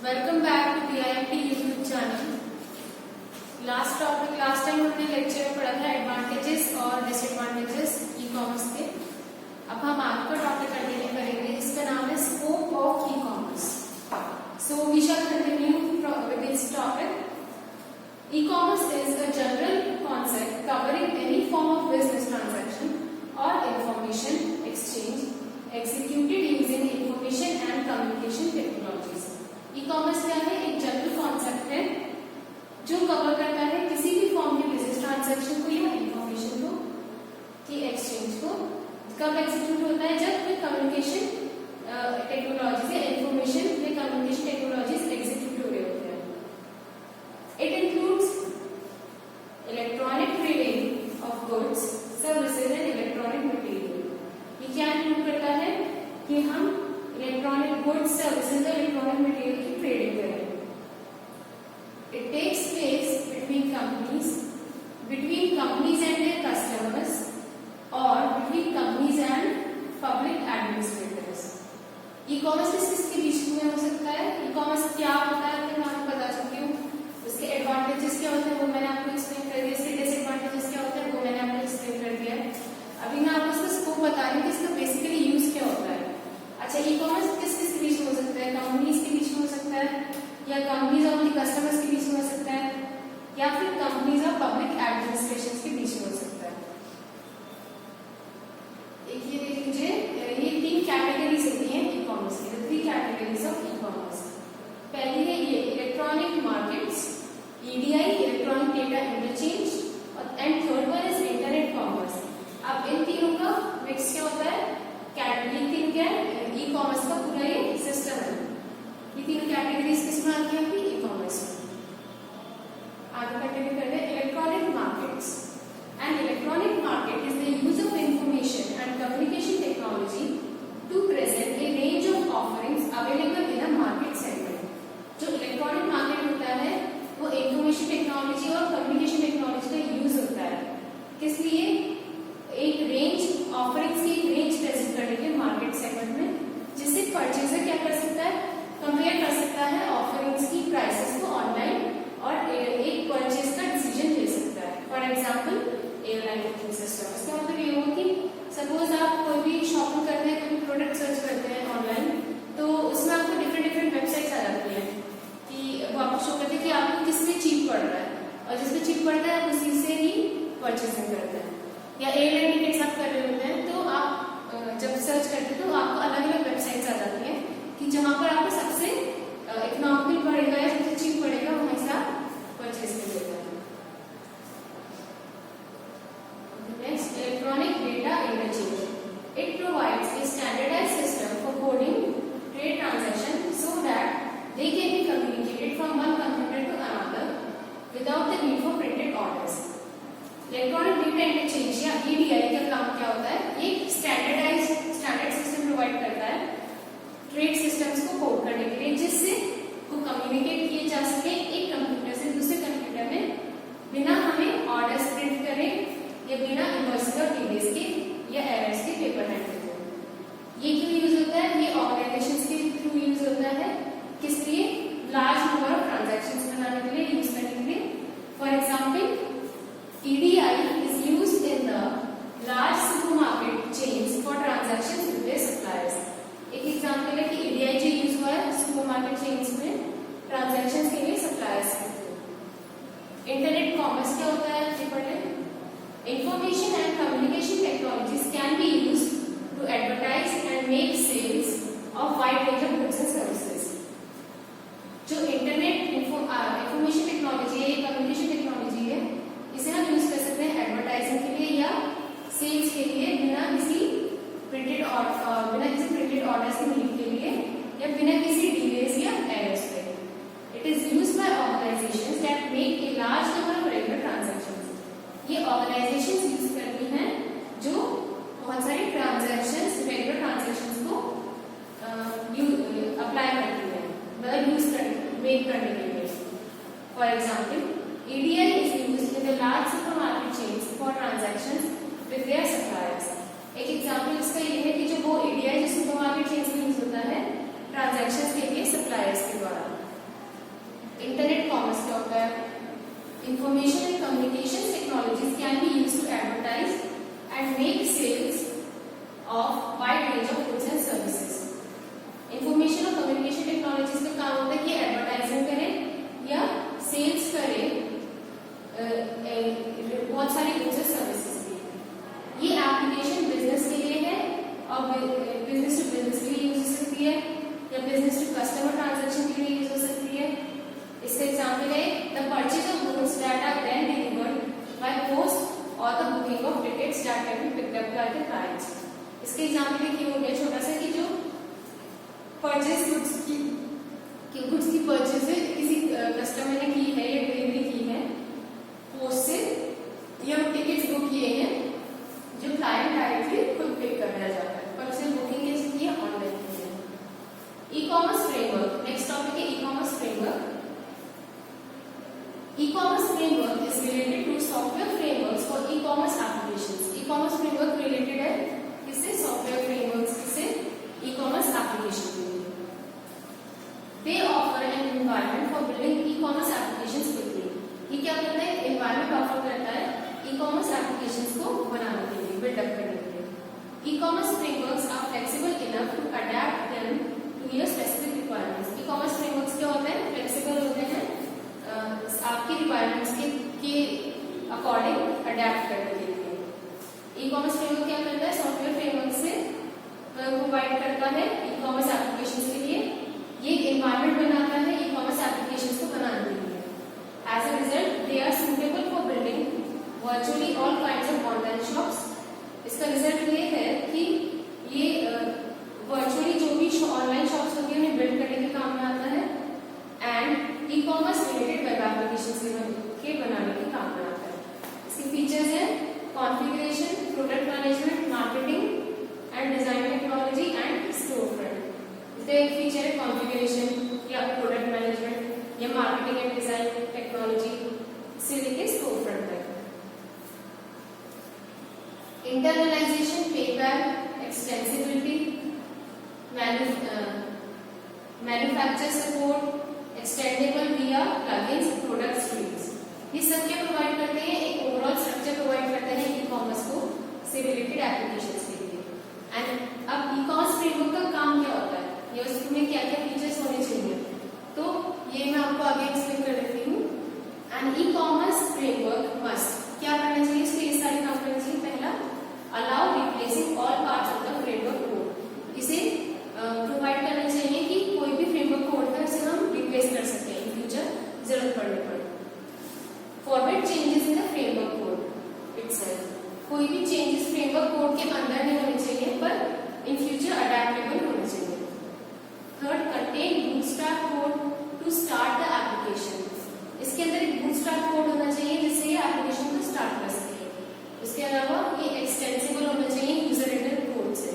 Welcome back to DIMT YouTube channel. Last time हमने lecture में पढ़ा था एडवांटेजेस और डिसएडवांटेजेस ई कॉमर्स के। अब हम आज का टॉपिक कंटिन्यू करेंगे जिसका नाम है scope of ecommerce. So we shall continue with this topic. Ecommerce is a general concept covering any form of business transaction और information exchange executed using information and communication technologies। Ecommerce क्या है? एक general concept है जो cover करता है किसी भी फॉर्म के बिजनेस ट्रांजैक्शन को या इंफॉर्मेशन को की एक्सचेंज को। कब एग्जीक्यूट होता है? जब कोई कम्युनिकेशन टेक्नोलॉजी या इंफॉर्मेशन या कम्युनिकेशन टेक्नोलॉजीज एग्जीक्यूट हो रहे होते हैं। It includes electronic trading of goods services and electronic material. ये क्या इंक्लूड करता है कि हम इलेक्ट्रॉनिक गुड्स सर्विसेज और इलेक्ट्रॉनिक मटेरियल की ट्रेडिंग करें। It takes place between companies and their customers और between companies and public administrators. E commerce किसके बीच में हो सकता है? ई कॉमर्स क्या होता है मैं आपको बता चुकी हूँ। उसके एडवांटेजेस क्या होते हैं वो मैंने आपको एक्सप्लेन कर दिया। इसके डिसएडवांटेजेस क्या होते हैं वो मैंने आपको एक्सप्लेन कर दिया। अभी मैं आपको इसका स्कोप बता रही हूँ कि इसका बेसिकली यूज क्या होता है। अच्छा, ई कॉमर्स किस के बीच में हो सकता है? कंपनीज के बीच में हो सकता है, या कंपनीज और उनके कस्टमर्स के बीच में हो सकता है, या फिर कंपनीज और पब्लिक एडमिनिस्ट्रेशन के बीच में हो सकता है। एक ये देख लीजिए, ये तीन कैटेगरीज होती हैं ई कॉमर्स की। Three categories of e commerce. पहली है ये electronic markets, EDI electronic data interchange, and third one is internet commerce. अब इन तीनों का मिक्स क्या होता है? ये तीन क्या है? ई कॉमर्स का पूरा ये सिस्टम है। ये तीनों कैटेगरीज किसमें आती है? ई कॉमर्स में। आगे कंटिन्यू करते हैं। Electronic markets and electronic market is the use of information and communication technology to present a range of offerings available in a market segment. जो इलेक्ट्रॉनिक मार्केट होता है वो इंफॉर्मेशन टेक्नोलॉजी और communication technology का use होता है। किस लिए? एक रेंज ऑफरिंग्स की रेंज प्रेजेंट करने के मार्केट सेगमेंट में, जिससे परचेजर क्या कर सकता है? कंपेयर कर सकता है ऑफरिंग्स की प्राइसेस को ऑनलाइन और एक परचेज का डिसीजन ले सकता है। For example airline booking system. इसका मतलब ये होगा कि सपोज आप कोई भी शॉपिंग करते हैं, कोई प्रोडक्ट सर्च करते हैं ऑनलाइन, तो उसमें आपको डिफरेंट वेबसाइट्स आ जाती हैं कि वो आपको शो करते हैं कि आपको किसमें चीप पड़ रहा है, और जिसमें चीप पड़ता है आप उसी से ही परचेसिंग करते हैं। या एयरलाइन टिकट्स आप कर रहे होते हैं तो आप जब सर्च करते हैं तो आपको अलग अलग वेबसाइट्स आ जाती हैं कि जहां पर आपको सबसे इकोनॉमिकल पड़ेगा या सबसे चीप पड़ेगा वहीं से आप परचेज कर लेते हैं। Next, electronic data interchange. It provides a standardized system for coding trade transaction so that they can be communicated from one computer to another without the need for printed orders. Electronic data interchange या EDI का काम क्या होता है? एक standard system provide करता है trade systems को कोड करने के लिए, जिससे वो कम्युनिकेट किए जा सके एक कंप्यूटर से दूसरे कंप्यूटर में बिना हमें ऑर्डर्स प्रिंट करें या बिना इनवॉइसेस और डिलेस के या एरर्स के पेपर हैंडल के। ये क्यों यूज होता है? ये ऑर्गेनाइजेशंस के थ्रू यूज होता है। किस लिए? लार्ज नंबर ऑफ ट्रांजैक्शंस बनाने के लिए, यूज करने के लिए। For example EDI is used in the large supermarket chains for transactions with their suppliers। एक एग्जाम्पल है कि EDI जो यूज हुआ है सुपरमार्केट चेन्स में ट्रांजैक्शंस के लिए सप्लायर्स के थ्रू। इंटरनेट कॉमर्स क्या होता है? Information and communication technologies can be used to advertise and make sales of wide range of goods and services. जो इंटरनेट इंफॉर्मेशन टेक्नोलॉजी है, कम्युनिकेशन टेक्नोलॉजी है, इसे हम यूज कर सकते हैं एडवर्टाइजिंग के लिए या सेल्स के लिए बिना किसी प्रिंटेड ऑर्डर्स की नीड के लिए या बिना किसी डिलेस या एरर्स के। It is used by organisations that make a large number of regular transactions. ये ऑर्गेनाइजेशंस यूज करती हैं जो बहुत सारे ट्रांजैक्शंस, रेगुलर ट्रांजैक्शंस को अप्लाई करती है, मतलब यूज मेक करने के लिए। For example EDI is used in the large supermarket chains for transactions with their suppliers। एक एग्जाम्पल इसका ये है कि जो वो EDI जो सुपरमार्केट चेन्स में यूज होता है ट्रांजैक्शंस के लिए सप्लायर्स के द्वारा। परचेज गुड्स की परचेज किसी कस्टमर ने की है या डिलीवरी की है पोस्ट से, या टिकट्स बुक किए हैं जो क्लाइंट डायरेक्टली खुद पे कर दिया जाता है, पर उसे बुकिंग कैसे की है, ऑनलाइन की है। ई-कॉमर्स फ्रेमवर्क, नेक्स्ट टॉपिक है e-commerce framework. E-commerce framework is related to software frameworks for e-commerce applications. E-commerce framework related है किससे, सॉफ्टवेयर फ्रेमवर्क्स से ई-कॉमर्स एप्लीकेशन के लिए। They offer an environment for building e-commerce applications quickly. ये क्या करता है, एनवायरनमेंट ऑफर करता है ई-कॉमर्स एप्लीकेशंस को बनाने के लिए, बिल्डअप करने के लिए। E-commerce frameworks are flexible enough to adapt them to your specific requirements. E-commerce frameworks क्या होते हैं, फ्लेक्सिबल होते हैं, आपकी रिक्वायरमेंट्स के अकॉर्डिंग अडैप्ट करने के लिए। ई-कॉमर्स फ्रेमवर्क क्या करता है, सॉफ्टवेयर फ्रेमवर्क से प्रोवाइड करता है ई-कॉमर्स एप्लीकेशंस के लिए। ये एनवायरनमेंट बनाता है ई-कॉमर्स एप्लीकेशंस को बनाने के लिए। As a result they are suitable for building virtually all kinds of online shops. इसका रिजल्ट ये है कि ये वर्चुअली जो भी ऑनलाइन शॉप्स होती है उन्हें बिल्ड करने के काम में आता है, and e-commerce related web applications के बनाने के काम में आता है। इसके फीचर्स हैं configuration, product management, marketing and design technology and store front. इसका एक फीचर है कॉन्फ़िगरेशन या प्रोडक्ट मैनेजमेंट या मार्केटिंग एंड डिजाइन टेक्नोलॉजी से लेके स्टोर फ्रंट तक। Internalisation, payback, extensibility, manufacture support, extendable विया प्लगइन्स, प्रोडक्ट स्ट्रीम्स, ये सब क्या प्रोवाइड करते हैं, एक ओवरऑल स्ट्रक्चर प्रोवाइड करते हैं ई-कॉमर्स को से रिलेटेड एप्लीकेशंस के लिए। एंड अब ई-कॉमर्स फ्रेमवर्क का काम क्या होता है, ये उसमें क्या क्या फीचर्स होने चाहिए, तो ये मैं आपको आगे एक्सप्लेन कर देती हूँ। एंड ई-कॉमर्स फ्रेमवर्क मस्ट क्या करना चाहिए, इसके ये सारे काम करने चाहिए। पहला, allow replacing all parts of the framework code. इसे प्रोवाइड करना चाहिए कि कोई भी फ्रेमवर्क कोड था उसे हम रिप्लेस कर सकते हैं इन फ्यूचर जरूरत पड़ने पर। Forward changes in the framework code itself, कोई भी चेंजेस फ्रेमवर्क कोड के अंदर नहीं होने चाहिए पर इन फ्यूचर अडैप्टेबल होने चाहिए। Third, contain bootstrap code to start the application. इसके अंदर एक बूटस्ट्रैप कोड होना चाहिए जिससे ये एप्लीकेशन को स्टार्ट कर सके। इसके अलावा ये एक्सटेंसिबल होना चाहिए यूजर इंटरफेस कोड से।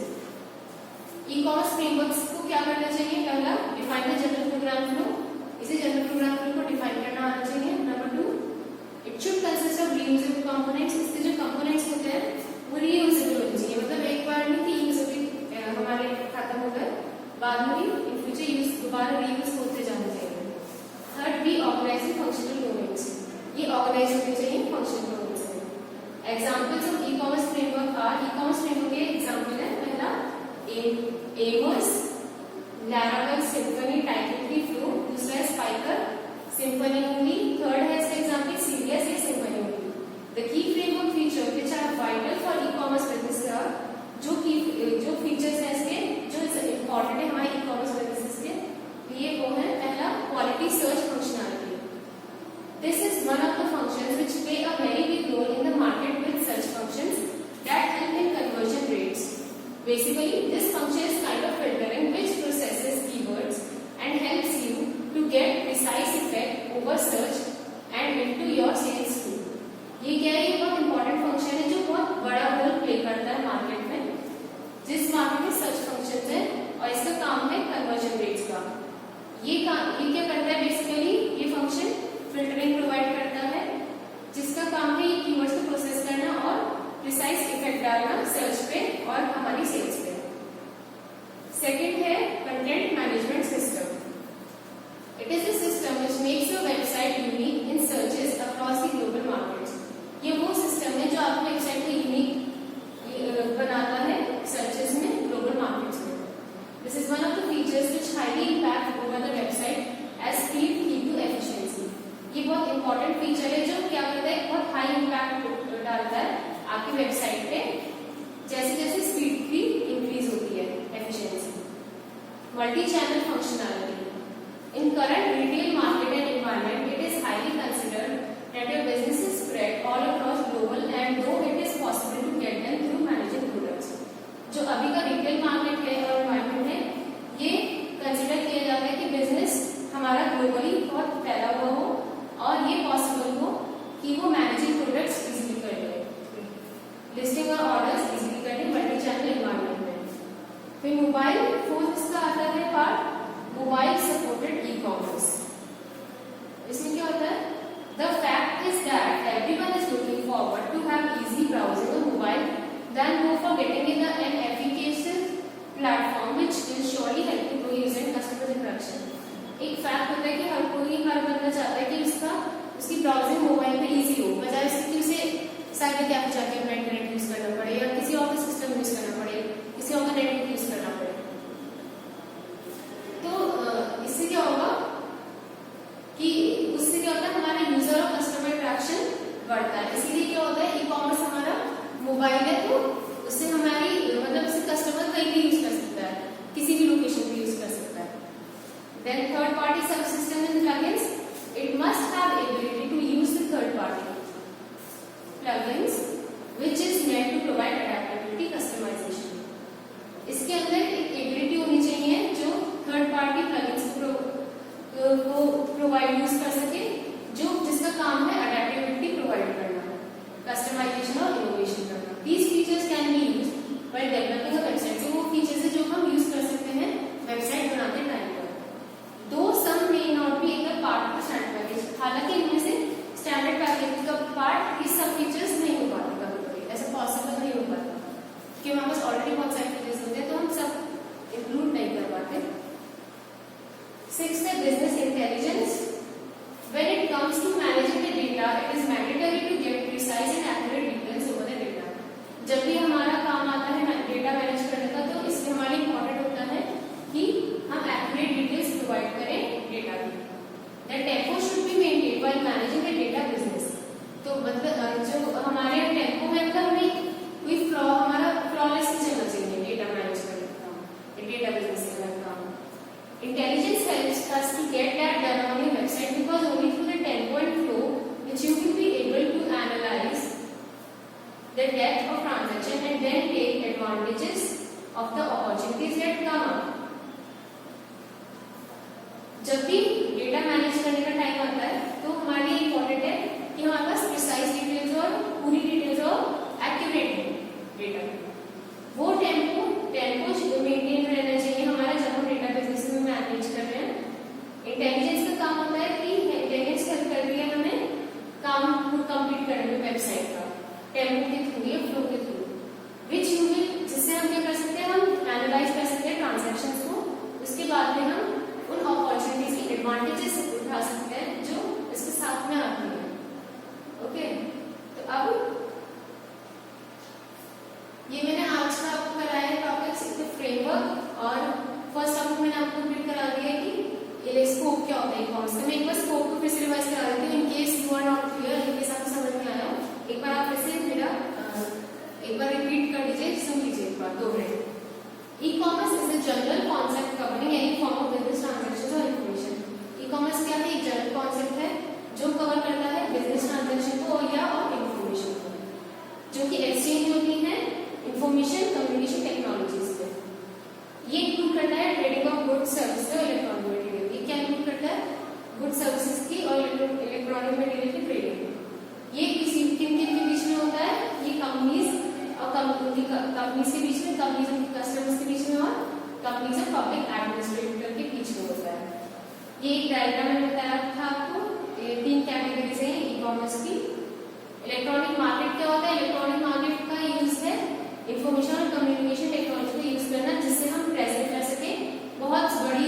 ई-कॉमर्स फ्रेमवर्क्स को क्या करना चाहिए, पहला, define the general program flow. इसे जनरल प्रोग्राम फ्लो को डिफाइन करना आना चाहिए। Number 2, it should consist of reusable components. इसके जो कंपोनेंट्स होते हैं वो रीयूजेबल होने चाहिए, मतलब एक बार नहीं कि यूज हमारे खत्म हो गए, बाद में भी इन फ्यूचर यूज दोबारा रीयूज होते जाने चाहिए। Third, be organizing functional domains, ये ऑर्गेनाइज होने चाहिए फंक्शनल डोमेन्स में। Examples of e-commerce framework are, e-commerce framework के एग्जांपल है, पहला Aimeos, Laravel, Symfony, title flow. दूसरा है स्पाइकर, सिम्फनी ओनली। थर्ड है इसका एग्जांपल सीरियस या Symfony only. The key framework feature which are vital for e-commerce business are, जो features हैं इसके जो इंपॉर्टेंट है हमारे ई-कॉमर्स बिजनेस के लिए, वो है पहला, quality search functionality. This is one of the functions which play a very big role in the market with search functions that help in conversion rates. Basically, this function is kind of filtering which processes keywords and helps you to get precise effect over search and into your sales too. ये क्या है, ये बहुत important function है जो बहुत बड़ा role play करता है मार्केट में, जिस मार्केट में सर्च फंक्शन है, और इसका काम है कन्वर्जन रेट्स का। ये क्या करता है, बेसिकली ये फंक्शन फिल्टरिंग प्रोवाइड करता है, जिसका काम है ये कीवर्ड्स को प्रोसेस करना और प्रिसाइज इफेक्ट डालना सर्च पे और हमारी सेल्स पे। सेकंड है content management system. It is a system which makes your website unique in searches across the global markets. ये वो सिस्टम है जो आपकी वेबसाइट को यूनिक बनाता है सर्चेस में, ग्लोबल मार्केट्स में। This is one of the features which highly impact over the website as speed key to efficiency. ये बहुत इंपॉर्टेंट फीचर है जो क्या करता है, बहुत हाई इंपैक्ट डालता है आपकी वेबसाइट पे, जैसे जैसे स्पीड की इंक्रीज होती है, efficiency. Multi channel functionality. In current retail market and environment it is highly considered that your business is spread all across global and though it is possible to get them through managing products. जो अभी का retail market है और environment है, ये consider किया जाता है कि बिजनेस हमारा ग्लोबली बहुत फैला हुआ हो और ये पॉसिबल हो कि वो मैनेजिंग प्रोडक्ट्स इजीली कर ले, लिस्टिंग और ऑर्डर्स इजीली कर ले मल्टी चैनल एनवायरनमेंट में। फिर मोबाइल फोन इसका आता है part mobile supported e commerce. इसमें क्या होता है? The fact is that everyone is looking forward to have easy browsing on mobile than go for getting in an efficacious platform which will surely help to grow user and customer interaction। एक fact होता है कि हर बंदा चाहता है कि उसकी browsing mobile पे इजी हो, बजाय इसके कि उसे साइबर कैफे जाके अपना इंटरनेट यूज करना पड़े या किसी और सिस्टम यूज करना पड़े, किसी और का नेटवर्क यूज करना पड़े। तो इससे क्या होगा कि उससे क्या होता है हमारा यूजर और कस्टमर इंटरेक्शन बढ़ता है। इसीलिए क्या होता है ई कॉमर्स हमारा मोबाइल है तो उससे हमारी मतलब उससे कस्टमर कहीं भी यूज कर सकता है, किसी भी लोकेशन पे यूज कर सकता है। Then third party sub system in plugins, it must have ability to use the third party plugins which is meant to provide adaptability customization. इसके अंदर एक एबिलिटी होनी चाहिए जो थर्ड पार्टी प्लगइन्स को प्रोवाइड यूज कर सके, जो जिसका काम है अडैप्टेबिलिटी प्रोवाइड करना, कस्टमाइजेशन और इनोवेशन करना। These features can be used while developing a website। तो वो फीचर्स है जो हम यूज कर सकते हैं वेबसाइट बनाते टाइम पर। Though some may not be a part of the standard package, हालांकि इनमें से स्टैंडर्ड पैकेज का पार्ट ये सब फीचर्स नहीं हो पाते, कभी-कभी ऐसा पॉसिबल नहीं हो पाता क्योंकि हमारे पास ऑलरेडी बहुत सारे फीचर्स होते हैं तो हम सब इंक्लूड नहीं कर पाते। Sixth है business intelligence। When it comes to managing the data, it is mandatory to get precise and accurate details over the data। जब भी हमारा काम आता है डेटा मैनेज करने का तो इसमें हमारे इम्पोर्टेंट होता है कि हम एक्यूरेट डिटेल्स प्रोवाइड करें डेटा की। The tempo should be maintained while managing the data business। तो मतलब जो हमारे टेम्पो में मतलब हमें कोई फ्लॉ हमारा फ्लॉलेस नहीं चलना चाहिए डेटा मैनेज करने का काम, डेटा बिजनेस का काम। Intelligence helps us to get that done on your website because only through the tempo and flow which you will be able to analyze the depth of transaction and then take advantages of the opportunities that come up। जब भी data manage करने का time आता है तो हमारे लिए important है कि हमारे पास प्रिसाइज डिटेल्स और पूरी डिटेल्स और एक्यूरेट है डेटा। वो टेम्पो मेंटेन रहना चाहिए हमारा जब हम डेटा बिजनेस में मैनेज कर रहे हैं। इंटेलिजेंस का काम होता है कि इंटेलिजेंस हेल्प कर रही है हमें काम कंप्लीट करने में वेबसाइट का टेम्पो के थ्रू या फ्लो के थ्रू, विच यू विल जिससे हम क्या कर सकते हैं हम एनालाइज कर सकते हैं ट्रांजैक्शंस को, उसके बाद में हम उन अपॉर्चुनिटीज की एडवांटेजेस उठा सकते हैं जो इसके साथ में आती है। ओके, तो अब ये मैंने आज का आपको कराया है टॉपिक्स फ्रेमवर्क और फर्स्ट टॉपिक मैंने आपको कंप्लीट करा दिया है कि स्कोप क्या होता है कॉमर्स का। मैं एक बार स्कोप को फिर से रिवाइज करा देती हूँ in case you are not clear, in case आपको समझ में आया एक बार आप फिर से मेरा एक बार रिपीट कर दीजिए, सुन लीजिए एक बार 2 minute. E commerce is a general concept covering any form of business transactions और इंफॉर्मेशन। ई कॉमर्स क्या है? एक जनरल कॉन्सेप्ट है जो कवर करता है बिजनेस ट्रांजैक्शन को या और इंफॉर्मेशन को, जो कि एक्सचेंज होती है इंफॉर्मेशन कम्युनिकेशन टेक्नोलॉजीज पे। ये इंक्लूड करता है ट्रेडिंग ऑफ गुड्स सर्विसेज और इलेक्ट्रॉनिक मटेरियल। ये क्या इंक्लूड करता है? गुड्स सर्विसेज की और इलेक्ट्रॉनिक मटेरियल की ट्रेडिंग। ये किसी किन के बीच में होता है? ये कंपनीज और कंपनीज के बीच में, कंपनीज और कस्टमर्स के बीच में और कंपनीज और पब्लिक एडमिनिस्ट्रेटर के बीच में होता है। ये एक डायग्राम में बताया था आपको। ये 3 कैटेगरीज हैं ई कॉमर्स की। इलेक्ट्रॉनिक मार्केट क्या होता है? इलेक्ट्रॉनिक मार्केट का यूज है इंफॉर्मेशन और कम्युनिकेशन टेक्नोलॉजी को यूज करना जिससे हम प्रेजेंट कर सके बहुत बड़ी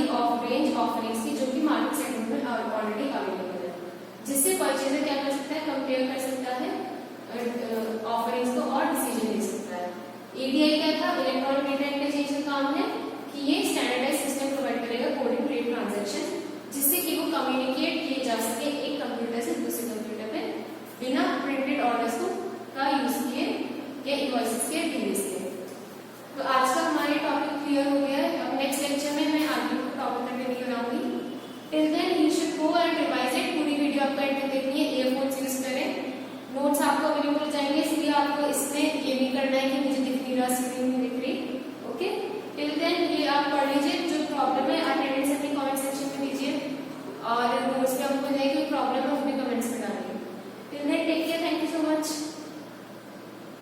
रेंज ऑफरिंग्स की जो कि मार्केट सेगमेंट में ऑलरेडी अवेलेबल है, जिससे परचेजर क्या कर सकता है? कंपेयर कर सकता है ऑफरिंग्स को और डिसीजन ले सकता है। एडीआई क्या था? इलेक्ट्रॉनिक डेटा इंटरचेंज का काम है कि ये स्टैंडर्डाइज सिस्टम प्रोवाइड करेगा कोडिंग ट्रेड ट्रांजैक्शन, जिससे कि वो कम्युनिकेट किए जा सके एक कंप्यूटर से दूसरे कंप्यूटर पे बिना प्रिंटेड ऑर्डर्स का यूज किए या इनवॉइसेस के डिलीज के। तो आज का हमारे टॉपिक क्लियर हो गया है। अब नेक्स्ट लेक्चर में मैं आगे को टॉपिक कंटिन्यू कराऊंगी। Till then you should go and revise it. पूरी वीडियो आपको एंड देखनी है, ईयरफोन्स यूज करें। नोट्स आपको अवेलेबल हो जाएंगे, इसलिए आपको इसमें ये नहीं करना है कि मुझे दिख नहीं रहा, स्क्रीन नहीं दिख रही। ओके, टिल देन ये आप पढ़ लीजिए। जो प्रॉब्लम है आप और नोट्स पे आपको कोई प्रॉब्लम है वो भी कमेंट्स में डालिए। Till then take care, thank you so much.